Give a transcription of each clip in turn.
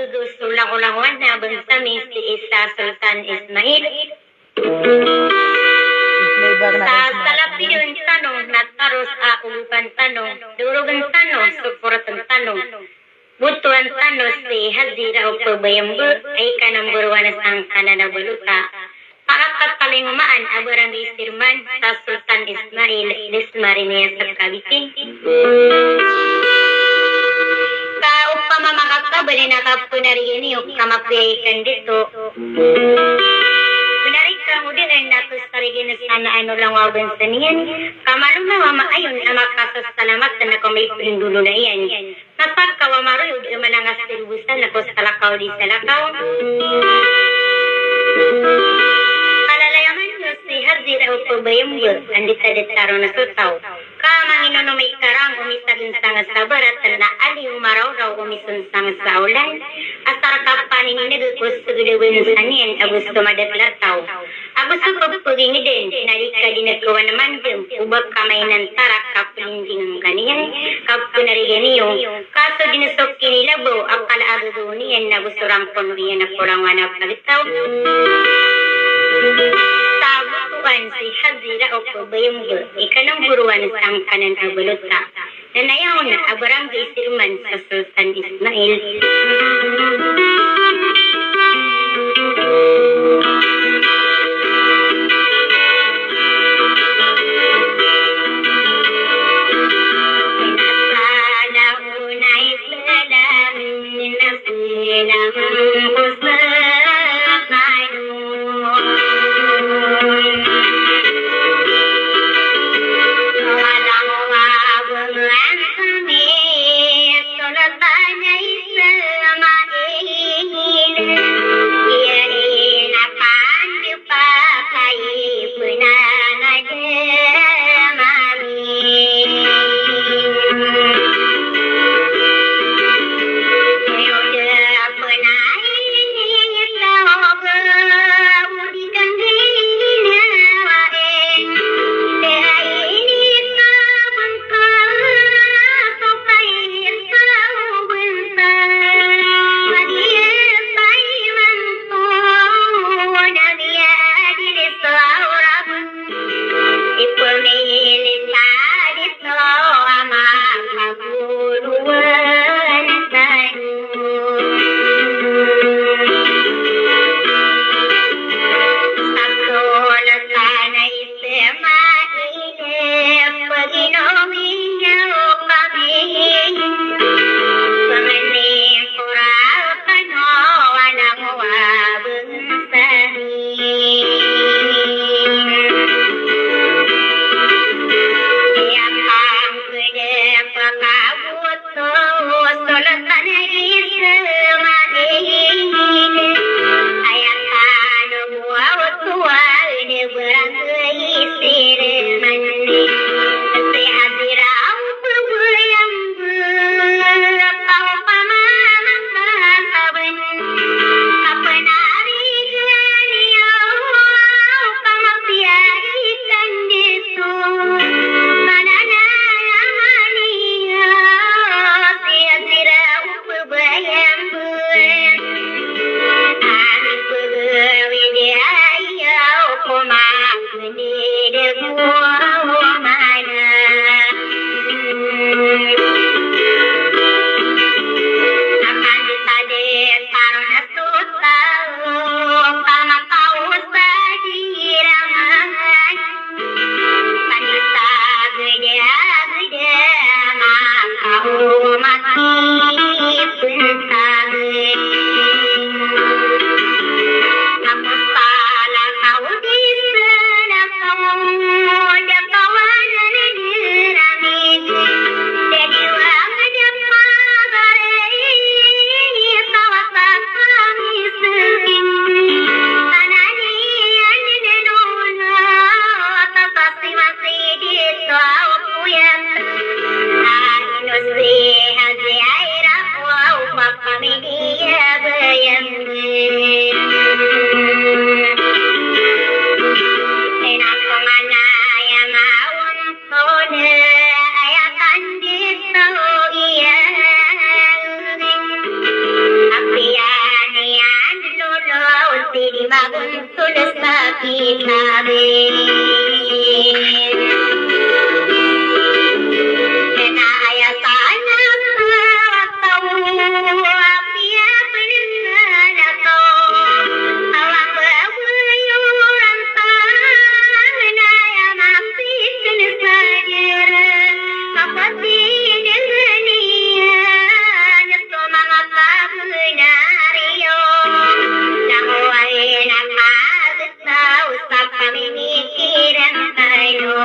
gugus ulang-ulangan na bangsa si Isa Sultan Ismail. Sa salapiyun tanong na taros upan tanong, durugan tanong, suporatan tanong, butuan tanong si Hazira o Pabayambu ay kanamburwanas ang kananabaluta. Pakapatalingumaan abarang isirman sa Sultan Ismail Desmarinia sa Cavite. Upama makakabali na kapunariyan niyo kamapiyayikan dito. Pinarika mo din ay natusarigin sana ano lang waban sa niyan. Kamalong na wamaayon na makasasalamat na kumay pindulo na iyan. Nasag kawamaruyod ay manangas tirubusan na ko sa lakaw di sa lakaw. Kalalayaman nyo si Hazira o Pabayambu andita-ditaro na sutaw. Kamanginono may karang umisagin sa nga sa barat na aliw maraw raw umison sa nga sa ulan. Asar kapanin ni nagkos sa gulawin sa niyan agos tumadatlartaw. Agos sa pagpaging din, nalika din nagkawa naman din, ubag kamay ng tarak kapulinding ang ganiyan, kapunarigan niyo. Kaso dinusok kinilabaw, akala agagaw niyan na gusurang punuriyan na kulangan na pagitaw. Buruan si Hazira o Pabayambu, ikanang buruan sa ang kanan abaluta. Nanayaw na abarang isirman sa Sultan Ismail. Tapos tulsa kitabe na aya sana tau apia penana ko awang bayuran tanah ya masih sadir kapati dengania nyeto mangata benario nahuai nakad tau sapa mimikiran tayo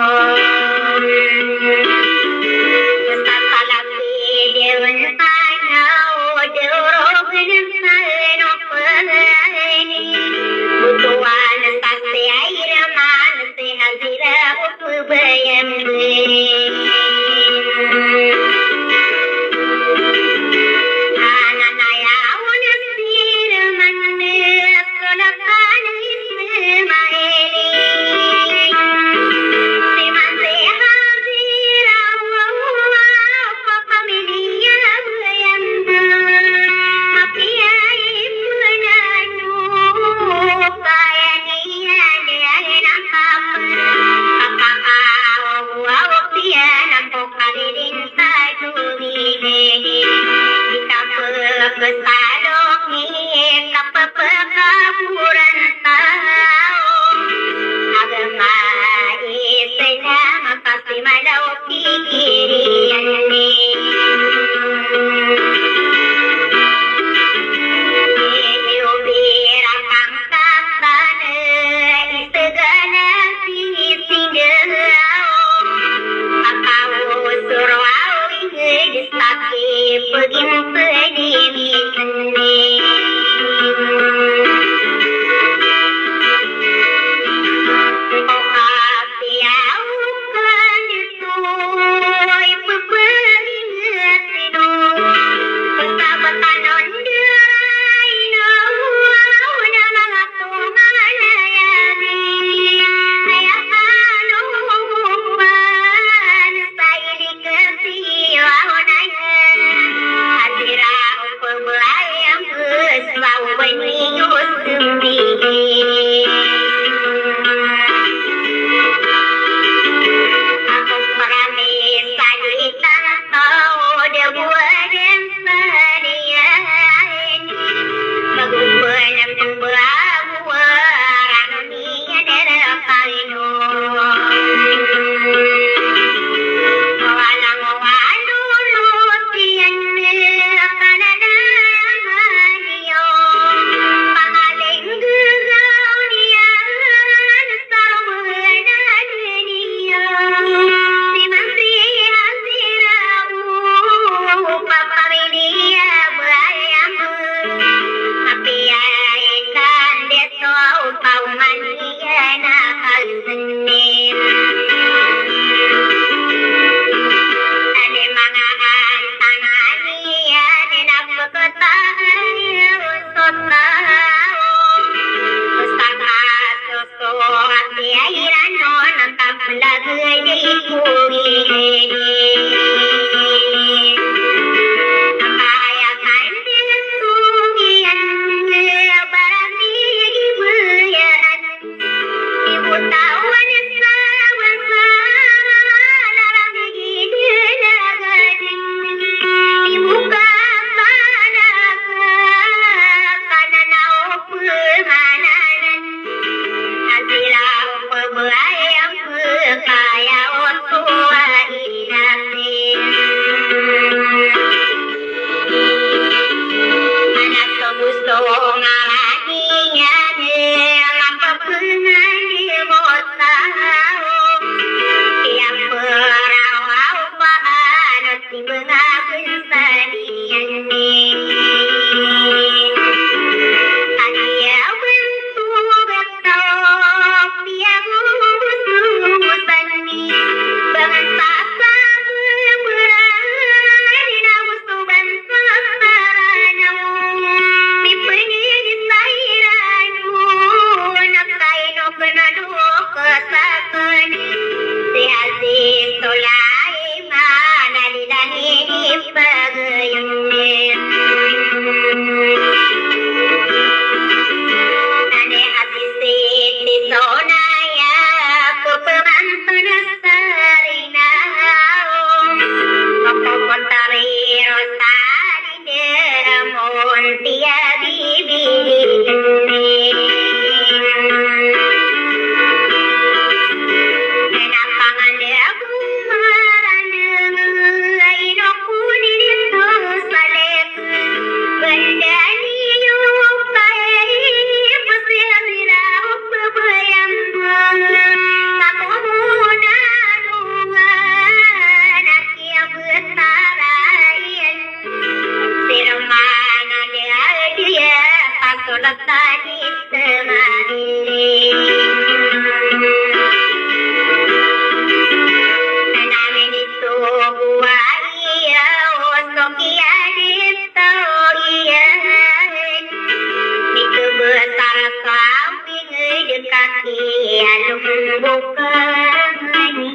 alung bukan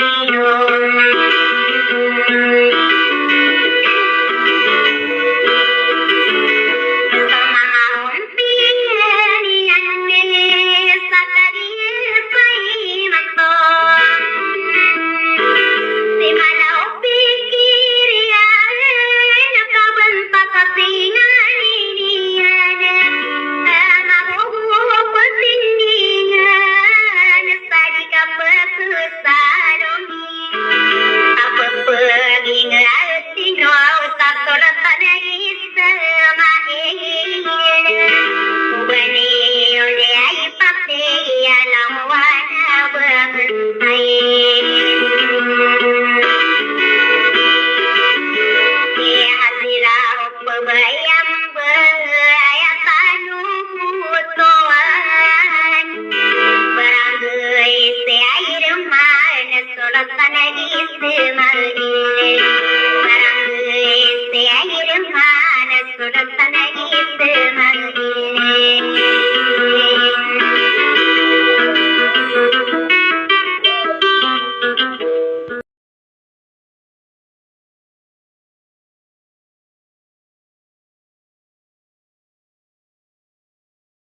hero. Bani oleh ai pakde alam wa